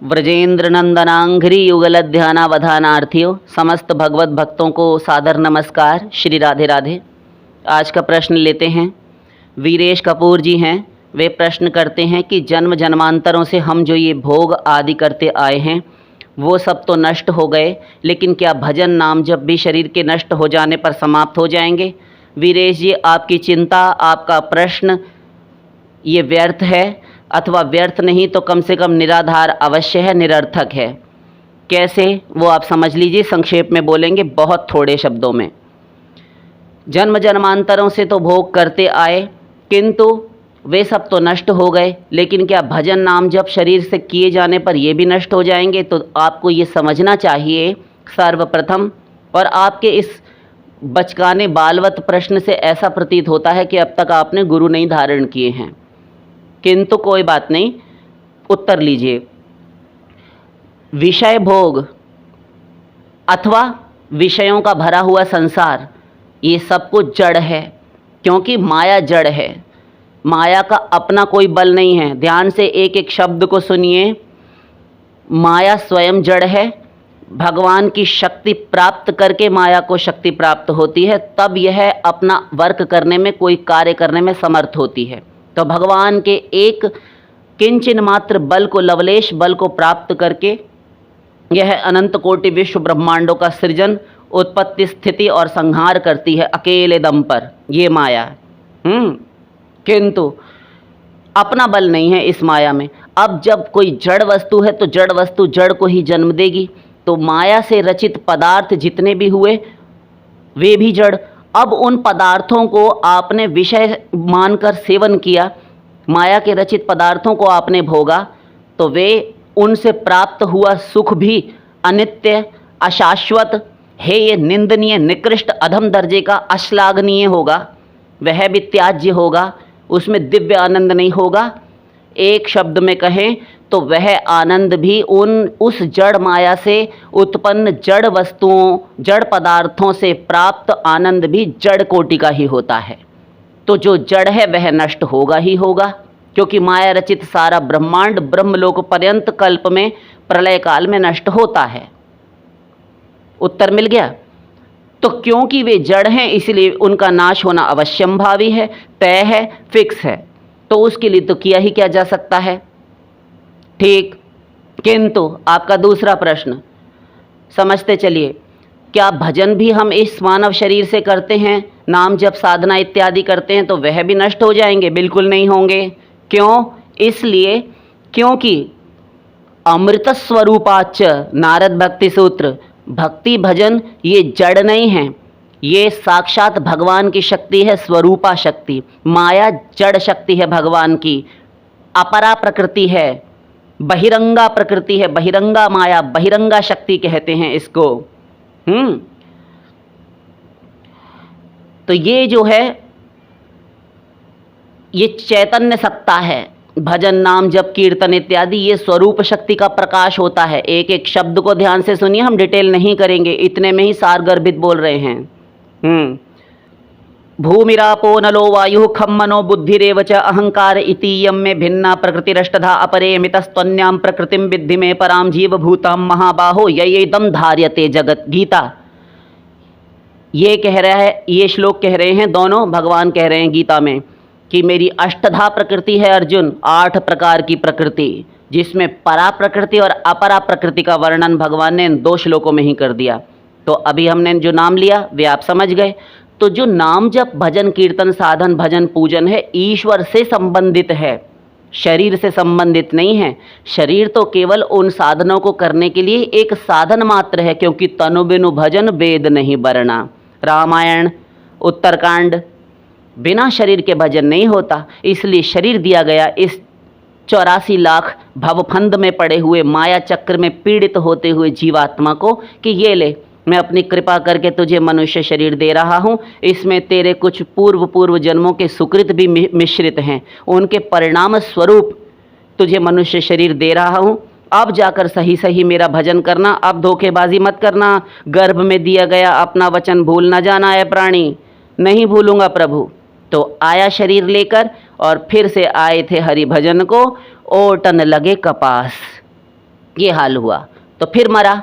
व्रजेंद्र नंदनांघ्रि युगल ध्यानावधानार्थियों समस्त भगवत भक्तों को सादर नमस्कार। श्री राधे राधे। आज का प्रश्न लेते हैं। वीरेश कपूर जी हैं, वे प्रश्न करते हैं कि जन्म जन्मांतरों से हम जो ये भोग आदि करते आए हैं वो सब तो नष्ट हो गए, लेकिन क्या भजन नाम जब भी शरीर के नष्ट हो जाने पर समाप्त हो जाएंगे? वीरेश जी, आपकी चिंता, आपका प्रश्न ये व्यर्थ है, अथवा व्यर्थ नहीं तो कम से कम निराधार अवश्य है, निरर्थक है। कैसे, वो आप समझ लीजिए। संक्षेप में बोलेंगे, बहुत थोड़े शब्दों में। जन्म जन्मांतरों से तो भोग करते आए, किंतु वे सब तो नष्ट हो गए, लेकिन क्या भजन नाम जब शरीर से किए जाने पर ये भी नष्ट हो जाएंगे? तो आपको ये समझना चाहिए सर्वप्रथम, और आपके इस बचकाने बालवत प्रश्न से ऐसा प्रतीत होता है कि अब तक आपने गुरु नहीं धारण किए हैं, किंतु कोई बात नहीं, उत्तर लीजिए। विषय भोग अथवा विषयों का भरा हुआ संसार, ये सब कुछ जड़ है, क्योंकि माया जड़ है। माया का अपना कोई बल नहीं है। ध्यान से एक एक शब्द को सुनिए। माया स्वयं जड़ है। भगवान की शक्ति प्राप्त करके माया को शक्ति प्राप्त होती है, तब यह अपना वर्क करने में, कोई कार्य करने में समर्थ होती है। तो भगवान के एक किंचन मात्र बल को, लवलेश बल को प्राप्त करके यह अनंत कोटि विश्व ब्रह्मांडों का सृजन, उत्पत्ति, स्थिति और संहार करती है अकेले दम पर, ये माया। किंतु अपना बल नहीं है इस माया में। अब जब कोई जड़ वस्तु है तो जड़ वस्तु जड़ को ही जन्म देगी। तो माया से रचित पदार्थ जितने भी हुए वे भी जड़। अब उन पदार्थों को आपने विषय मानकर सेवन किया, माया के रचित पदार्थों को आपने भोगा, तो वे उनसे प्राप्त हुआ सुख भी अनित्य, अशाश्वत, हेय, निंदनीय, निकृष्ट, अधम दर्जे का, अश्लाघनीय होगा। वह भी त्याज्य होगा, उसमें दिव्य आनंद नहीं होगा। एक शब्द में कहें तो वह आनंद भी उस जड़ माया से उत्पन्न जड़ वस्तुओं, जड़ पदार्थों से प्राप्त आनंद भी जड़ कोटि का ही होता है। तो जो जड़ है वह नष्ट होगा ही होगा, क्योंकि माया रचित सारा ब्रह्मांड ब्रह्मलोक पर्यंत कल्प में, प्रलय काल में नष्ट होता है। उत्तर मिल गया। तो क्योंकि वे जड़ हैं इसलिए उनका नाश होना अवश्यंभावी है, तय है, फिक्स है। तो उसके लिए तो किया ही क्या जा सकता है। ठीक। किंतु आपका दूसरा प्रश्न समझते चलिए। क्या भजन भी हम इस मानव शरीर से करते हैं, नाम जप साधना इत्यादि करते हैं, तो वह भी नष्ट हो जाएंगे? बिल्कुल नहीं होंगे। क्यों? इसलिए क्योंकि अमृत स्वरूपाच नारद भक्ति सूत्र, भक्ति भजन ये जड़ नहीं है, ये साक्षात भगवान की शक्ति है, स्वरूपा शक्ति। माया जड़ शक्ति है भगवान की, अपरा प्रकृति है, बहिरंगा प्रकृति है, बहिरंगा माया, बहिरंगा शक्ति कहते हैं इसको। तो ये जो है ये चैतन्य सत्ता है। भजन नाम जप कीर्तन इत्यादि ये स्वरूप शक्ति का प्रकाश होता है। एक एक शब्द को ध्यान से सुनिए, हम डिटेल नहीं करेंगे, इतने में ही सार गर्भित बोल रहे हैं। भूमिरापो नलो वायु खम मनो बुद्धिरेव च अहंकार इतीयम में भिन्ना प्रकृतिरष्टधा अपरे मितस्त्वन्याम प्रकृतिम विद्धि में पराम जीव भूताम महाबाहो ययेदम धार्यते जगत। गीता ये कह रहा है, ये श्लोक कह रहे हैं दोनों, भगवान कह रहे हैं गीता में कि मेरी अष्टधा प्रकृति है अर्जुन, 8 प्रकार की प्रकृति, जिसमें परा प्रकृति और अपरा प्रकृति का वर्णन भगवान ने इन 2 श्लोकों में ही कर दिया। तो अभी हमने जो नाम लिया वे आप समझ गए। तो जो नाम जप भजन कीर्तन साधन भजन पूजन है, ईश्वर से संबंधित है, शरीर से संबंधित नहीं है। शरीर तो केवल उन साधनों को करने के लिए एक साधन मात्र है, क्योंकि तनु बिनु भजन वेद नहीं बरना। रामायण उत्तरकांड, बिना शरीर के भजन नहीं होता। इसलिए शरीर दिया गया इस 84 लाख भवफंद में पड़े हुए माया चक्र में पीड़ित होते हुए जीवात्मा को, कि ये ले, मैं अपनी कृपा करके तुझे मनुष्य शरीर दे रहा हूँ, इसमें तेरे कुछ पूर्व जन्मों के सुकृत भी मिश्रित हैं, उनके परिणाम स्वरूप तुझे मनुष्य शरीर दे रहा हूँ। अब जाकर सही सही मेरा भजन करना, अब धोखेबाजी मत करना, गर्भ में दिया गया अपना वचन भूल न जाना है प्राणी। नहीं भूलूंगा प्रभु। तो आया शरीर लेकर और फिर से आए थे हरि भजन को, ओटन लगे कपास। ये हाल हुआ। तो फिर मरा,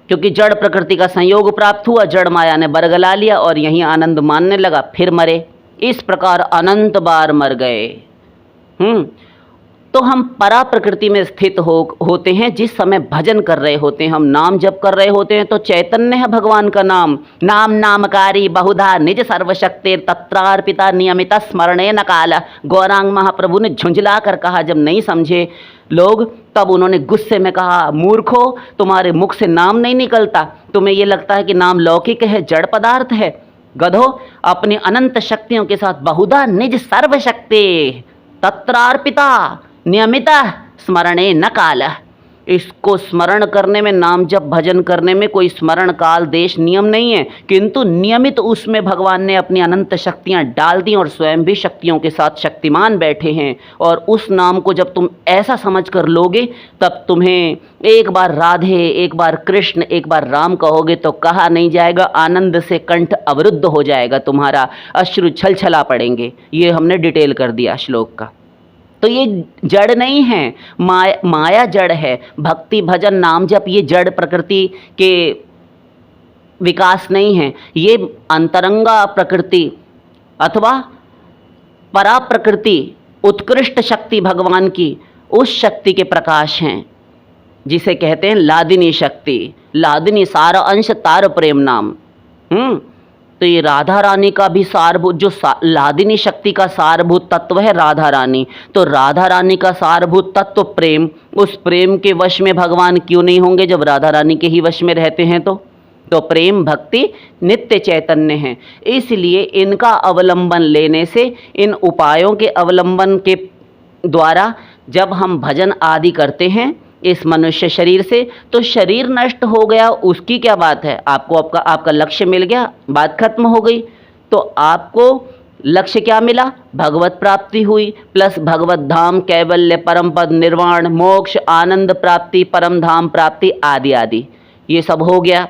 क्योंकि जड़ प्रकृति का संयोग प्राप्त हुआ, जड़ माया ने बरगला लिया और यहीं आनंद मानने लगा, फिर मरे। इस प्रकार अनंत बार मर गए। तो हम परा प्रकृति में स्थित होते हैं जिस समय भजन कर रहे होते हैं, हम नाम जप कर रहे होते हैं, तो चैतन्य है भगवान का नाम। नाम नामकारी बहुधा निज सर्वशक्तिर तत्रार्पिता नियमित स्मरणे न काल। गौरांग महाप्रभु ने झुंझला कर कहा, जब नहीं समझे लोग तब उन्होंने गुस्से में कहा, मूर्खो, तुम्हारे मुख से नाम नहीं निकलता, तुम्हें ये लगता है कि नाम लौकिक है, जड़ पदार्थ है। गधो, अपनी अनंत शक्तियों के साथ बहुधा निज सर्वशक्ति तत्रार्पिता नियमित स्मरणे न काल। इसको स्मरण करने में, नाम जप भजन करने में कोई स्मरण काल देश नियम नहीं है, किंतु नियमित उसमें भगवान ने अपनी अनंत शक्तियां डाल दी और स्वयं भी शक्तियों के साथ शक्तिमान बैठे हैं। और उस नाम को जब तुम ऐसा समझ कर लोगे, तब तुम्हें एक बार राधे, एक बार कृष्ण, एक बार राम कहोगे तो कहा नहीं जाएगा, आनंद से कंठ अवरुद्ध हो जाएगा तुम्हारा, अश्रु छल छला पड़ेंगे। ये हमने डिटेल कर दिया श्लोक का। तो ये जड़ नहीं है, माया जड़ है। भक्ति भजन नाम जप ये जड़ प्रकृति के विकास नहीं है, ये अंतरंगा प्रकृति अथवा परा प्रकृति, उत्कृष्ट शक्ति भगवान की, उस शक्ति के प्रकाश हैं जिसे कहते हैं लादिनी शक्ति। लादिनी सार अंश तार प्रेम नाम। तो ये राधा रानी का भी सारभूत, जो लादिनी शक्ति का सारभूत तत्व है राधा रानी, तो राधा रानी का सारभूत तत्व प्रेम, उस प्रेम के वश में भगवान क्यों नहीं होंगे जब राधा रानी के ही वश में रहते हैं। तो प्रेम भक्ति नित्य चैतन्य है, इसलिए इनका अवलंबन लेने से, इन उपायों के अवलंबन के द्वारा जब हम भजन आदि करते हैं इस मनुष्य शरीर से, तो शरीर नष्ट हो गया, उसकी क्या बात है, आपको आपका लक्ष्य मिल गया, बात खत्म हो गई। तो आपको लक्ष्य क्या मिला, भगवत प्राप्ति हुई, प्लस भगवत धाम, कैवल्य, परम पद, निर्वाण, मोक्ष, आनंद प्राप्ति, परम धाम प्राप्ति आदि आदि, ये सब हो गया।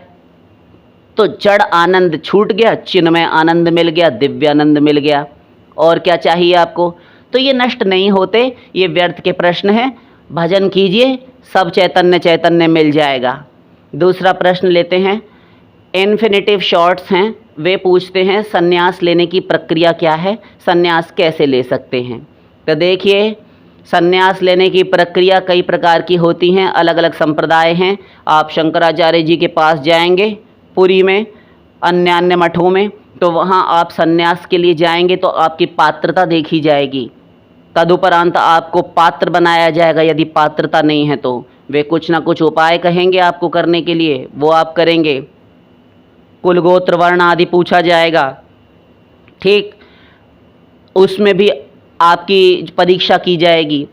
तो जड़ आनंद छूट गया, चिन्मय आनंद मिल गया, दिव्य आनंद मिल गया। और क्या चाहिए आपको। तो ये नष्ट नहीं होते, ये व्यर्थ के प्रश्न हैं। भजन कीजिए, सब चैतन्य चैतन्य मिल जाएगा। दूसरा प्रश्न लेते हैं, इन्फिनिटिव शॉर्ट्स हैं, वे पूछते हैं संन्यास लेने की प्रक्रिया क्या है, संन्यास कैसे ले सकते हैं। तो देखिए, संन्यास लेने की प्रक्रिया कई प्रकार की होती हैं, अलग अलग संप्रदाय हैं। आप शंकराचार्य जी के पास जाएंगे पुरी में, अन्य मठों में, तो वहाँ आप संन्यास के लिए जाएंगे तो आपकी पात्रता देखी जाएगी, तदुपरांत आपको पात्र बनाया जाएगा। यदि पात्रता नहीं है तो वे कुछ ना कुछ उपाय कहेंगे आपको करने के लिए, वो आप करेंगे। कुल गोत्र वर्ण आदि पूछा जाएगा, ठीक, उसमें भी आपकी परीक्षा की जाएगी।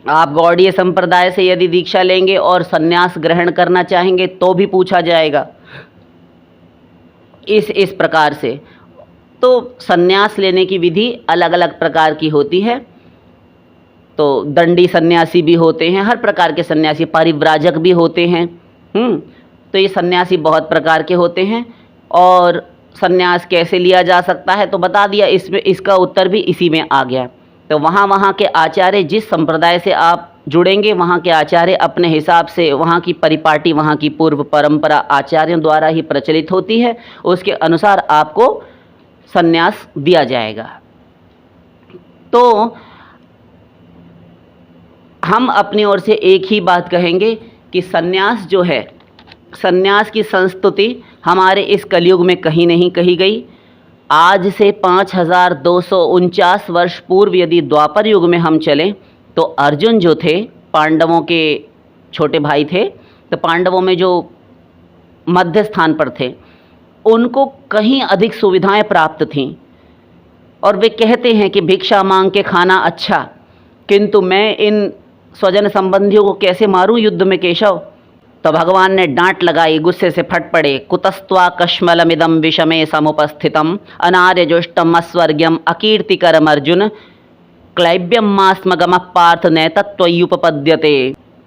आप गौड़ीय संप्रदाय से यदि दीक्षा लेंगे और संन्यास ग्रहण करना चाहेंगे तो भी पूछा जाएगा। इस प्रकार से तो संन्यास लेने की विधि अलग अलग प्रकार की होती है। तो दंडी सन्यासी भी होते हैं, हर प्रकार के सन्यासी, परिव्राजक भी होते हैं। तो ये सन्यासी बहुत प्रकार के होते हैं। और सन्यास कैसे लिया जा सकता है तो बता दिया, इसमें इसका उत्तर भी इसी में आ गया। तो वहाँ के आचार्य, जिस संप्रदाय से आप जुड़ेंगे वहाँ के आचार्य अपने हिसाब से, वहाँ की परिपाटी, वहाँ की पूर्व परंपरा आचार्यों द्वारा ही प्रचलित होती है, उसके अनुसार आपको सन्यास दिया जाएगा। तो हम अपनी ओर से एक ही बात कहेंगे कि सन्यास जो है, सन्यास की संस्तुति हमारे इस कलयुग में कहीं नहीं कही गई। आज से 5249 वर्ष पूर्व यदि द्वापर युग में हम चलें तो अर्जुन जो थे, पांडवों के छोटे भाई थे, तो पांडवों में जो मध्य स्थान पर थे, उनको कहीं अधिक सुविधाएं प्राप्त थीं। और वे कहते हैं कि भिक्षा मांग के खाना अच्छा, किंतु मैं इन स्वजन संबंधियों को कैसे मारूं युद्ध में केशव। तो भगवान ने डांट लगाई, गुस्से से फट पड़े। कुतस्त्वा कश्मलमिदं विषमे समुपस्थितम अनार्यजुष्टम अस्वर्ग्यम अकीर्तिकरम अर्जुन क्लैब्यम मास्मगमः पार्थ नैतत्त्वय्युपपद्यते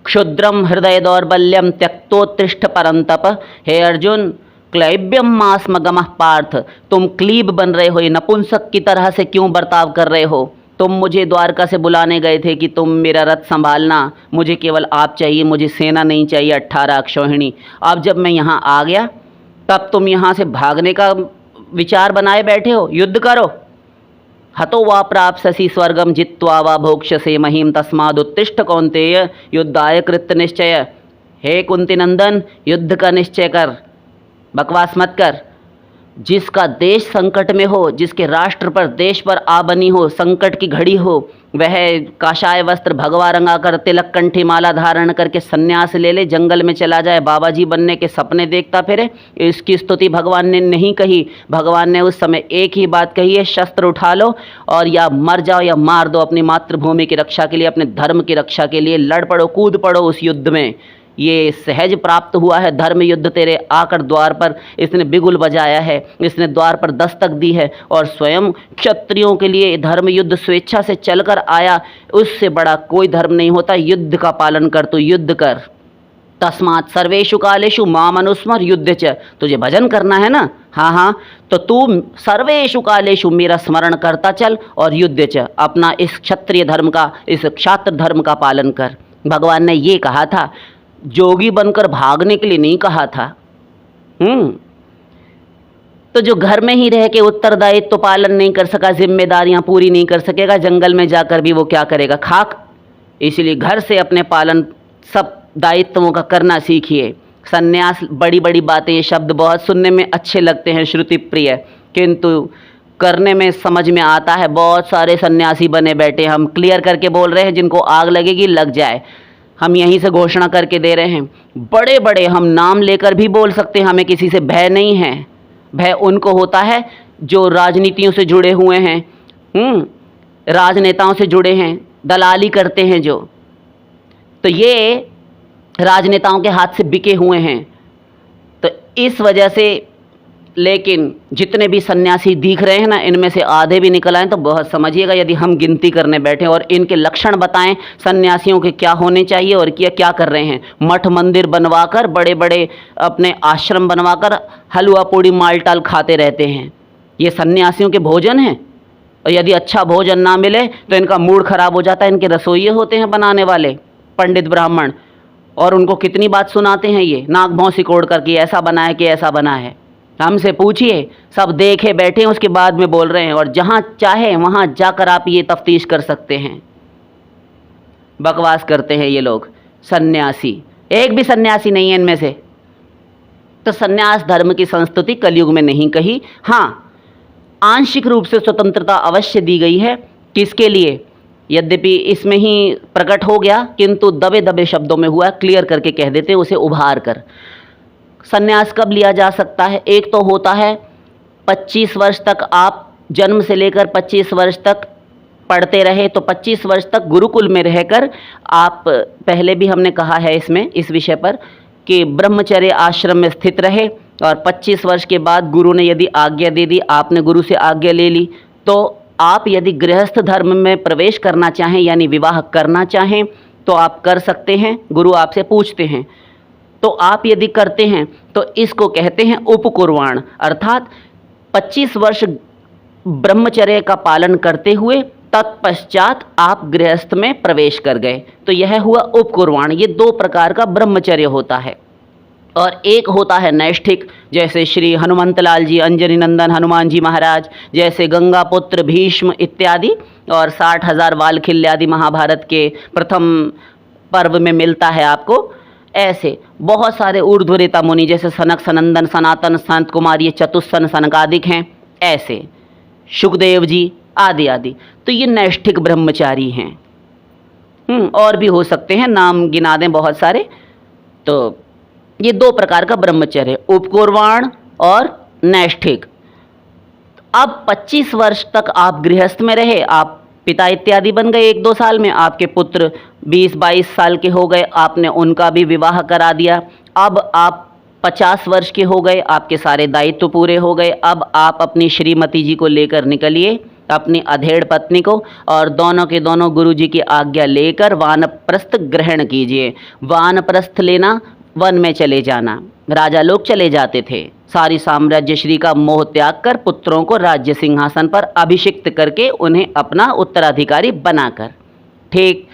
क्षुद्रम हृदय दौर्बल्यम त्यक्तोत्तिष्ठ परंतप। हे अर्जुन, क्लैब्यम मास्मगमः पार्थ, तुम क्लीब बन रहे हो, ये नपुंसक की तरह से क्यों बर्ताव कर रहे हो। तुम मुझे द्वारका से बुलाने गए थे कि तुम मेरा रथ संभालना, मुझे केवल आप चाहिए, मुझे सेना नहीं चाहिए 18 अक्षौहिणी। अब जब मैं यहाँ आ गया तब तुम यहाँ से भागने का विचार बनाए बैठे हो, युद्ध करो। हतो वा प्राप्स्यसि स्वर्गम जित्वा वा भोक्ष्यसे महीम तस्मादुत्तिष्ठ कौन्तेय युद्धाय कृत निश्चय। हे कुंती नंदन, युद्ध का निश्चय कर, बकवास मत कर। जिसका देश संकट में हो, जिसके राष्ट्र पर, देश पर आ बनी हो, संकट की घड़ी हो, वह काशाय वस्त्र भगवा रंगा कर तिलक कंठी माला धारण करके सन्यास ले ले, जंगल में चला जाए, बाबा जी बनने के सपने देखता फिरे। इसकी स्तुति भगवान ने नहीं कही। भगवान ने उस समय एक ही बात कही है, शस्त्र उठा लो और या मर जाओ या मार दो। अपनी मातृभूमि की रक्षा के लिए, अपने धर्म की रक्षा के लिए लड़ पड़ो, कूद पड़ो उस युद्ध में। ये सहज प्राप्त हुआ है धर्म युद्ध, तेरे आकर द्वार पर इसने बिगुल बजाया है, इसने द्वार पर दस्तक दी है। और स्वयं क्षत्रियों के लिए धर्म युद्ध स्वेच्छा से चलकर आया, उससे बड़ा कोई धर्म नहीं होता। युद्ध का पालन कर, तू युद्ध कर। तस्मात् सर्वेषु कालेषु माम अनुस्मर युद्ध च। तुझे भजन करना है ना, हाँ, तो तू सर्वेषु कालेषु मेरा स्मरण करता चल और युद्ध च, अपना इस क्षत्रिय धर्म का, इस क्षात्र धर्म का पालन कर। भगवान ने ये कहा था, जोगी बनकर भागने के लिए नहीं कहा था। तो जो घर में ही रह के उत्तरदायित्व तो पालन नहीं कर सका, जिम्मेदारियां पूरी नहीं कर सकेगा, जंगल में जाकर भी वो क्या करेगा, खाक। इसलिए घर से अपने पालन सब दायित्वों का करना सीखिए। सन्यास, बड़ी बड़ी बातें, ये शब्द बहुत सुनने में अच्छे लगते हैं, श्रुति प्रिय, किंतु करने में समझ में आता है। बहुत सारे सन्यासी बने बैठे, हम क्लियर करके बोल रहे हैं, जिनको आग लगेगी लग जाए। हम यहीं से घोषणा करके दे रहे हैं। बड़े बड़े हम नाम लेकर भी बोल सकते हैं, हमें किसी से भय नहीं है। भय उनको होता है जो राजनीतियों से जुड़े हुए हैं, राजनेताओं से जुड़े हैं, दलाली करते हैं जो, तो ये राजनेताओं के हाथ से बिके हुए हैं। तो इस वजह से, लेकिन जितने भी सन्यासी दिख रहे हैं ना, इनमें से आधे भी निकल आए तो बहुत समझिएगा, यदि हम गिनती करने बैठे और इनके लक्षण बताएं सन्यासियों के क्या होने चाहिए और क्या कर रहे हैं। मठ मंदिर बनवाकर, बड़े बड़े अपने आश्रम बनवाकर हलवा पूड़ी मालटाल खाते रहते हैं। ये सन्यासियों के भोजन हैं। और यदि अच्छा भोजन ना मिले तो इनका मूड खराब हो जाता है। इनके रसोइये होते हैं बनाने वाले पंडित ब्राह्मण, और उनको कितनी बात सुनाते हैं ये नाक भौं सिकोड़ कर कि ऐसा बना है कि ऐसा बना है। हमसे पूछिए, सब देखे बैठे हैं, उसके बाद में बोल रहे हैं। और जहाँ चाहे वहाँ जाकर आप ये तफ्तीश कर सकते हैं। बकवास करते हैं ये लोग सन्यासी, एक भी सन्यासी नहीं है इनमें से। तो सन्यास धर्म की संस्तुति कलयुग में नहीं कही। हाँ, आंशिक रूप से स्वतंत्रता अवश्य दी गई है। किसके लिए? यद्यपि इसमें ही प्रकट हो गया, किंतु दबे दबे शब्दों में हुआ, क्लियर करके कह देते उसे उभार कर। सन्यास कब लिया जा सकता है? एक तो होता है 25 वर्ष तक, आप जन्म से लेकर 25 वर्ष तक पढ़ते रहे, तो 25 वर्ष तक गुरुकुल में रहकर आप, पहले भी हमने कहा है इसमें, इस विषय पर, कि ब्रह्मचर्य आश्रम में स्थित रहे। और 25 वर्ष के बाद गुरु ने यदि आज्ञा दे दी, आपने गुरु से आज्ञा ले ली, तो आप यदि गृहस्थ धर्म में प्रवेश करना चाहें, यानी विवाह करना चाहें, तो आप कर सकते हैं। गुरु आपसे पूछते हैं, तो आप यदि करते हैं तो इसको कहते हैं उपकुर्वाण, अर्थात 25 वर्ष ब्रह्मचर्य का पालन करते हुए तत्पश्चात आप गृहस्थ में प्रवेश कर गए, तो यह हुआ उपकुर्वाण। ये दो प्रकार का ब्रह्मचर्य होता है। और एक होता है नैष्ठिक, जैसे श्री हनुमंतलाल जी, अंजनी नंदन हनुमान जी महाराज, जैसे गंगा पुत्र भीष्म इत्यादि, और 60,000 वालखिल्य आदि महाभारत के प्रथम पर्व में मिलता है आपको। ऐसे बहुत सारे ऊर्ध्वरेता मुनि, जैसे सनक सनंदन सनातन संत कुमार, ये चतुस्सन सनकादिक हैं, ऐसे सुखदेव जी आदि आदि। तो ये नैष्ठिक ब्रह्मचारी हैं। और भी हो सकते हैं, नाम गिना दें बहुत सारे। तो ये दो प्रकार का ब्रह्मचर्य, उपकुर्वाण और नैष्ठिक। अब 25 वर्ष तक आप गृहस्थ में रहे, आप पिता इत्यादि बन गए 1-2 साल में, आपके पुत्र 20-22 साल के हो गए, आपने उनका भी विवाह करा दिया। अब आप 50 वर्ष के हो गए, आपके सारे दायित्व पूरे हो गए। अब आप अपनी श्रीमती जी को लेकर निकलिए, अपनी अधेड़ पत्नी को, और दोनों के दोनों गुरु जी की आज्ञा लेकर वानप्रस्थ ग्रहण कीजिए। वानप्रस्थ लेना, वन में चले जाना। राजा लोग चले जाते थे, सारी साम्राज्यश्री का मोह त्याग कर पुत्रों को राज्य सिंहासन पर अभिषिक्त करके उन्हें अपना उत्तराधिकारी बनाकर। ठीक,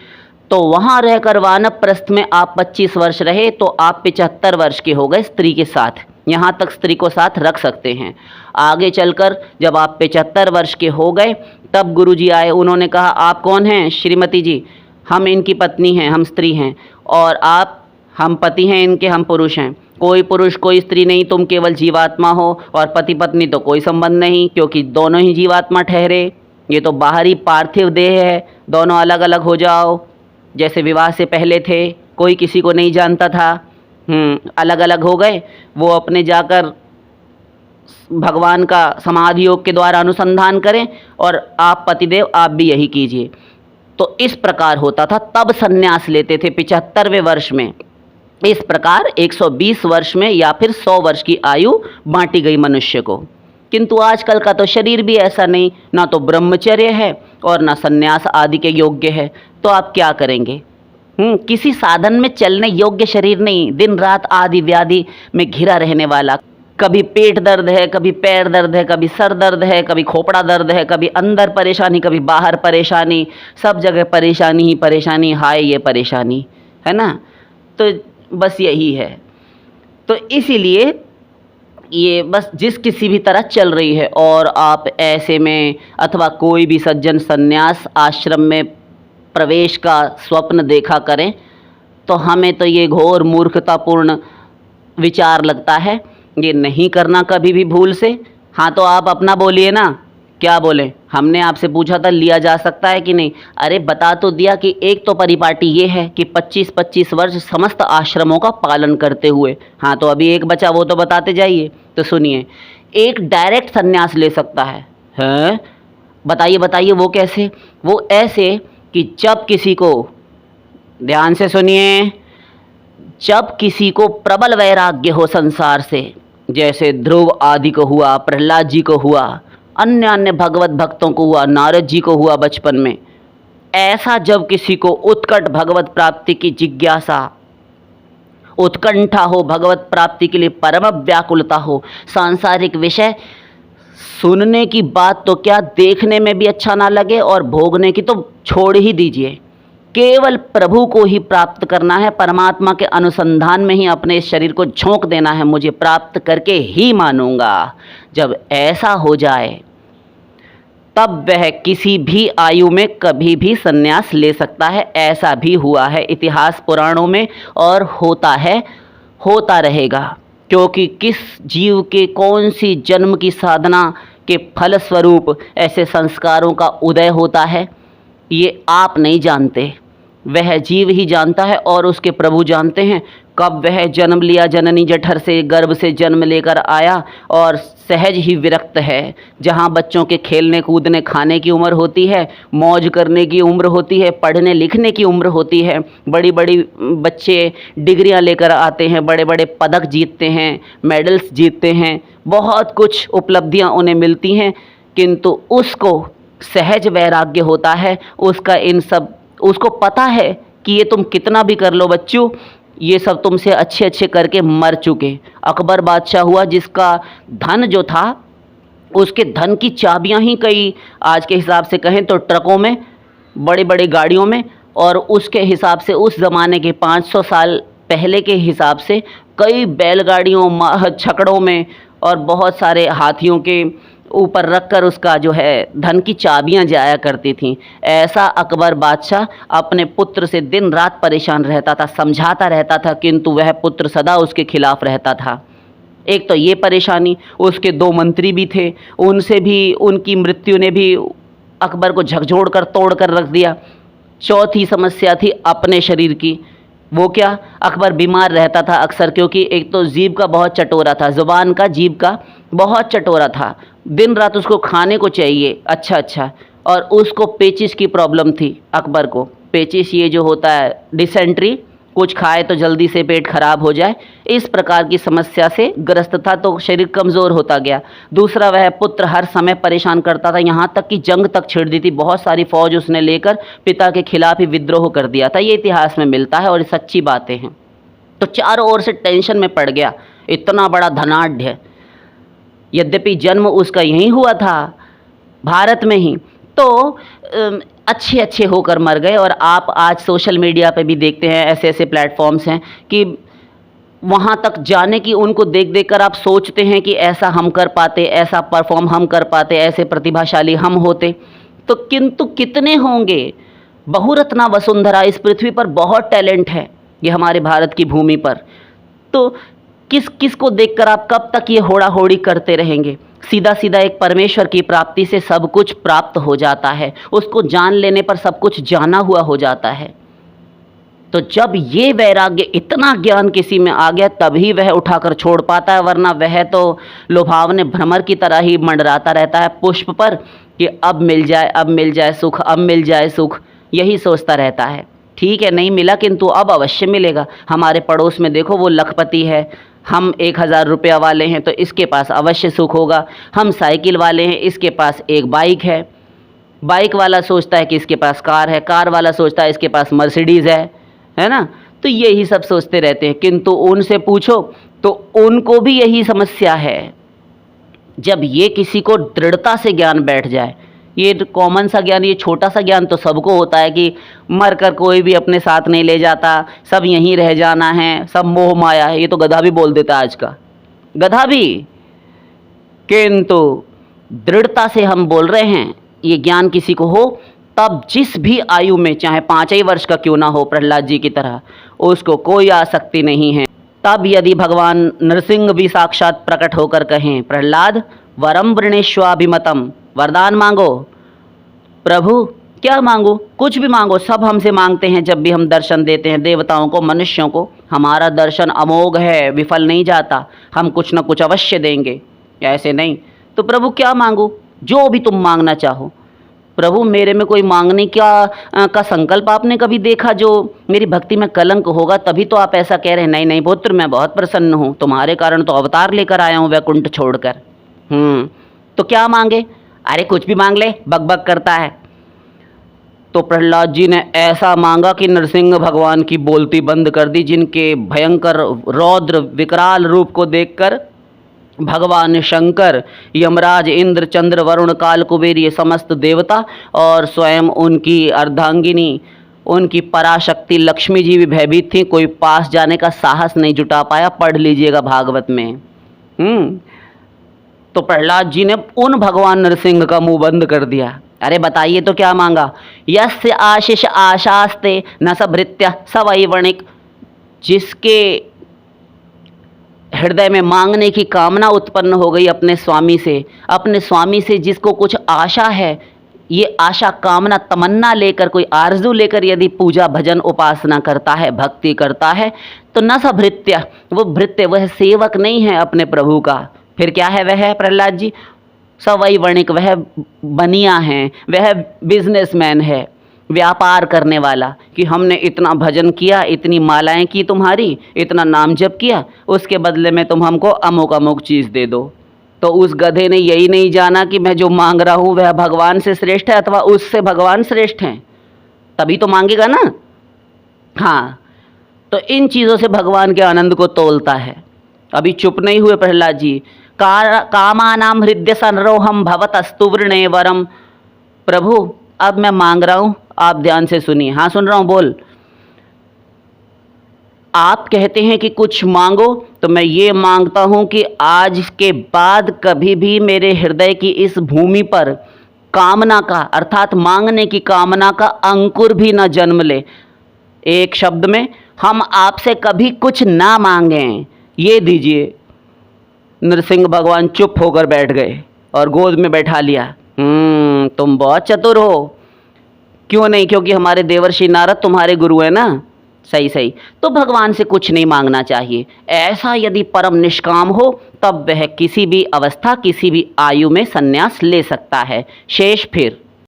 तो वहाँ रहकर वानप्रस्थ में आप 25 वर्ष रहे तो आप 75 वर्ष के हो गए स्त्री के साथ। यहाँ तक स्त्री को साथ रख सकते हैं। आगे चलकर जब आप 75 वर्ष के हो गए तब गुरुजी आए, उन्होंने कहा आप कौन हैं? श्रीमती जी, हम इनकी पत्नी हैं, हम स्त्री हैं, और आप, हम पति हैं इनके, हम पुरुष हैं। कोई पुरुष कोई स्त्री नहीं, तुम केवल जीवात्मा हो, और पति पत्नी तो कोई संबंध नहीं, क्योंकि दोनों ही जीवात्मा ठहरे। ये तो बाहरी पार्थिव देह है, दोनों अलग अलग हो जाओ। जैसे विवाह से पहले थे, कोई किसी को नहीं जानता था, अलग अलग हो गए। वो अपने जाकर भगवान का समाधि योग के द्वारा अनुसंधान करें, और आप पतिदेव आप भी यही कीजिए। तो इस प्रकार होता था, तब संन्यास लेते थे 75वें वर्ष में। इस प्रकार 120 वर्ष में या फिर 100 वर्ष की आयु बांटी गई मनुष्य को। किंतु आजकल का तो शरीर भी ऐसा नहीं, ना तो ब्रह्मचर्य है और ना संन्यास आदि के योग्य है, तो आप क्या करेंगे? किसी साधन में चलने योग्य शरीर नहीं, दिन रात आदि व्याधि में घिरा रहने वाला। कभी पेट दर्द है, कभी पैर दर्द है, कभी सर दर्द है, कभी खोपड़ा दर्द है, कभी अंदर परेशानी, कभी बाहर परेशानी, सब जगह परेशानी ही परेशानी। हाय ये परेशानी है ना, तो बस यही है। तो इसीलिए ये बस जिस किसी भी तरह चल रही है, और आप ऐसे में अथवा कोई भी सज्जन संन्यास आश्रम में प्रवेश का स्वप्न देखा करें तो हमें तो ये घोर मूर्खतापूर्ण विचार लगता है। ये नहीं करना कभी भी भूल से। हाँ, तो आप अपना बोलिए ना, क्या बोले? हमने आपसे पूछा था लिया जा सकता है कि नहीं। अरे बता तो दिया कि एक तो परिपाटी ये है कि 25-25 वर्ष समस्त आश्रमों का पालन करते हुए। हाँ, तो अभी एक बचा, वो तो बताते जाइए। तो सुनिए, एक डायरेक्ट संन्यास ले सकता है। हैं? बताइए बताइए, वो कैसे? वो ऐसे कि जब किसी को, ध्यान से सुनिए, जब किसी को प्रबल वैराग्य हो संसार से, जैसे ध्रुव आदि को हुआ, प्रहलाद जी को हुआ, अन्य अन्य भगवत भक्तों को हुआ, नारद जी को हुआ बचपन में, ऐसा जब किसी को उत्कट भगवत प्राप्ति की जिज्ञासा, उत्कंठा हो, भगवत प्राप्ति के लिए परम व्याकुलता हो, सांसारिक विषय सुनने की बात तो क्या, देखने में भी अच्छा ना लगे, और भोगने की तो छोड़ ही दीजिए। केवल प्रभु को ही प्राप्त करना है, परमात्मा के अनुसंधान में ही अपने इस शरीर को झोंक देना है, मुझे प्राप्त करके ही मानूंगा। जब ऐसा हो जाए तब वह किसी भी आयु में कभी भी संन्यास ले सकता है। ऐसा भी हुआ है इतिहास पुराणों में, और होता है, होता रहेगा। क्योंकि किस जीव के कौन सी जन्म की साधना के फलस्वरूप ऐसे संस्कारों का उदय होता है, ये आप नहीं जानते, वह जीव ही जानता है, और उसके प्रभु जानते हैं। कब वह जन्म लिया जननी जठर से, गर्भ से जन्म लेकर आया, और सहज ही विरक्त है। जहाँ बच्चों के खेलने कूदने खाने की उम्र होती है, मौज करने की उम्र होती है, पढ़ने लिखने की उम्र होती है, बड़ी बड़ी बच्चे डिग्रियाँ लेकर आते हैं, बड़े बड़े पदक जीतते हैं, मेडल्स जीतते हैं, बहुत कुछ उपलब्धियाँ उन्हें मिलती हैं, किंतु उसको सहज वैराग्य होता है। उसका इन सब, उसको पता है कि ये तुम कितना भी कर लो बच्चों, ये सब तुमसे अच्छे अच्छे करके मर चुके। अकबर बादशाह हुआ, जिसका धन जो था, उसके धन की चाबियां ही कई, आज के हिसाब से कहें तो ट्रकों में, बड़े बड़े गाड़ियों में, और उसके हिसाब से उस ज़माने के 500 साल पहले के हिसाब से कई बैलगाड़ियों, छकड़ों में, और बहुत सारे हाथियों के ऊपर रखकर उसका जो है धन की चाबियां जाया करती थीं। ऐसा अकबर बादशाह अपने पुत्र से दिन रात परेशान रहता था, समझाता रहता था, किंतु वह पुत्र सदा उसके खिलाफ रहता था। एक तो ये परेशानी, उसके 2 मंत्री भी थे, उनसे भी, उनकी मृत्यु ने भी अकबर को झकझोड़ कर तोड़ कर रख दिया। चौथी समस्या थी अपने शरीर की। वो क्या, अकबर बीमार रहता था अक्सर, क्योंकि एक तो जीभ का बहुत चटोरा था, ज़ुबान का, जीभ का बहुत चटोरा था। दिन रात उसको खाने को चाहिए अच्छा, और उसको पेचिस की प्रॉब्लम थी अकबर को। पेचिस ये जो होता है डिसेंट्री, कुछ खाए तो जल्दी से पेट खराब हो जाए, इस प्रकार की समस्या से ग्रस्त था, तो शरीर कमज़ोर होता गया। दूसरा, वह पुत्र हर समय परेशान करता था, यहाँ तक कि जंग तक छिड़ दी थी, बहुत सारी फौज उसने लेकर पिता के खिलाफ ही विद्रोह कर दिया था। ये इतिहास में मिलता है और सच्ची बातें हैं। तो चारों ओर से टेंशन में पड़ गया, इतना बड़ा धनाढ़ है। यद्यपि जन्म उसका यहीं हुआ था, भारत में ही, तो अच्छे अच्छे होकर मर गए। और आप आज सोशल मीडिया पे भी देखते हैं, ऐसे ऐसे प्लेटफॉर्म्स हैं कि वहाँ तक जाने की उनको देख देख कर आप सोचते हैं कि ऐसा हम कर पाते, ऐसा परफॉर्म हम कर पाते, ऐसे प्रतिभाशाली हम होते। तो किंतु कितने होंगे। बहुरत्ना वसुंधरा, इस पृथ्वी पर बहुत टैलेंट है ये हमारे भारत की भूमि पर। तो किस किस को देखकर आप कब तक ये होड़ा होड़ी करते रहेंगे। सीधा सीधा एक परमेश्वर की प्राप्ति से सब कुछ प्राप्त हो जाता है, उसको जान लेने पर सब कुछ जाना हुआ हो जाता है। तो जब ये वैराग्य, इतना ज्ञान किसी में आ गया, तभी वह उठाकर छोड़ पाता है, वरना वह तो लुभावने भ्रमर की तरह ही मंडराता रहता है पुष्प पर कि अब मिल जाए, अब मिल जाए सुख, अब मिल जाए सुख, यही सोचता रहता है। ठीक है, नहीं मिला किंतु अब अवश्य मिलेगा। हमारे पड़ोस में देखो, वो लखपति है, हम 1000 रुपया वाले हैं तो इसके पास अवश्य सुख होगा। हम साइकिल वाले हैं, इसके पास एक बाइक है, बाइक वाला सोचता है कि इसके पास कार है, कार वाला सोचता है इसके पास मर्सिडीज़ है ना। तो यही सब सोचते रहते हैं, किंतु उनसे पूछो तो उनको भी यही समस्या है। जब ये किसी को दृढ़ता से ज्ञान बैठ जाए, ये कॉमन सा ज्ञान, ये छोटा सा ज्ञान तो सबको होता है कि मरकर कोई भी अपने साथ नहीं ले जाता, सब यहीं रह जाना है, सब मोह माया है, ये तो गधा भी बोल देता है आज का, गधा भी। किंतु दृढ़ता से हम बोल रहे हैं, ये ज्ञान किसी को हो, तब जिस भी आयु में, चाहे 5 ही वर्ष का क्यों ना हो, प्रहलाद जी की तरह, उसको कोई आसक्ति नहीं है। तब यदि भगवान नरसिंह भी साक्षात प्रकट होकर कहें, प्रहलाद वरम वृणेष्वाभिमतम, वरदान मांगो। प्रभु क्या मांगो, कुछ भी मांगो, सब हमसे मांगते हैं जब भी हम दर्शन देते हैं देवताओं को, मनुष्यों को। हमारा दर्शन अमोघ है, विफल नहीं जाता, हम कुछ न कुछ अवश्य देंगे, ऐसे नहीं। तो प्रभु क्या मांगो, जो भी तुम मांगना चाहो। प्रभु मेरे में कोई मांगने का संकल्प आपने कभी देखा जो मेरी भक्ति में कलंक होगा, तभी तो आप ऐसा कह रहे हैं। नहीं नहीं पुत्र, मैं बहुत प्रसन्न हूँ, तुम्हारे कारण तो अवतार लेकर आया हूँ वैकुंठ छोड़कर। तो क्या मांगे, अरे कुछ भी मांग ले, बकबक करता है। तो प्रहलाद जी ने ऐसा मांगा कि नरसिंह भगवान की बोलती बंद कर दी, जिनके भयंकर रौद्र विकराल रूप को देखकर भगवान शंकर, यमराज, इंद्र, चंद्र, वरुण, काल, कुबेर, ये समस्त देवता और स्वयं उनकी अर्धांगिनी, उनकी पराशक्ति लक्ष्मी जी भी भयभीत थी। कोई पास जाने का साहस नहीं जुटा पाया, पढ़ लीजिएगा भागवत में। तो प्रहलाद जी ने उन भगवान नरसिंह का मुंह बंद कर दिया। अरे बताइए तो क्या मांगा, यस्य आशीष आशास्ते न सभृत्य सवैवणिक, जिसके हृदय में मांगने की कामना उत्पन्न हो गई अपने स्वामी से जिसको कुछ आशा है, ये आशा कामना तमन्ना लेकर, कोई आरजू लेकर यदि पूजा भजन उपासना करता है, भक्ति करता है, तो न सा भृत्य, वो भृत्य, वह सेवक नहीं है अपने प्रभु का। फिर क्या है वह, प्रहलाद जी? सवैवणिक, वह बनिया है, वह बिजनेसमैन है, व्यापार करने वाला, कि हमने इतना भजन किया, इतनी मालाएं की तुम्हारी, इतना नाम जप किया, उसके बदले में तुम हमको अमुक अमुक चीज़ दे दो। तो उस गधे ने यही नहीं जाना कि मैं जो मांग रहा हूँ वह भगवान से श्रेष्ठ है अथवा उससे भगवान श्रेष्ठ हैं, तभी तो मांगेगा ना। हाँ, तो इन चीज़ों से भगवान के आनंद को तोलता है। अभी चुप नहीं हुए प्रहलाद जी। कामानाम हृदय संरोहम भवतस्तु वृणे वरम। प्रभु अब मैं मांग रहा हूँ, आप ध्यान से सुनिए। हाँ सुन रहा हूँ, बोल। आप कहते हैं कि कुछ मांगो, तो मैं ये मांगता हूँ कि आज के बाद कभी भी मेरे हृदय की इस भूमि पर कामना का, अर्थात मांगने की कामना का अंकुर भी न जन्म ले। एक शब्द में, हम आपसे कभी कुछ ना मांगें, ये दीजिए। नरसिंह भगवान चुप होकर बैठ गए और गोद में बैठा लिया। तुम बहुत चतुर हो। क्यों नहीं? क्योंकि हमारे देवर्षि नारद तुम्हारे गुरु हैं ना। सही सही। तो भगवान से कुछ नहीं मांगना चाहिए। ऐसा यदि परम निष्काम हो, तब वह किसी भी अवस्था, किसी भी आयु में संन्यास ले सकता है। शेष फिर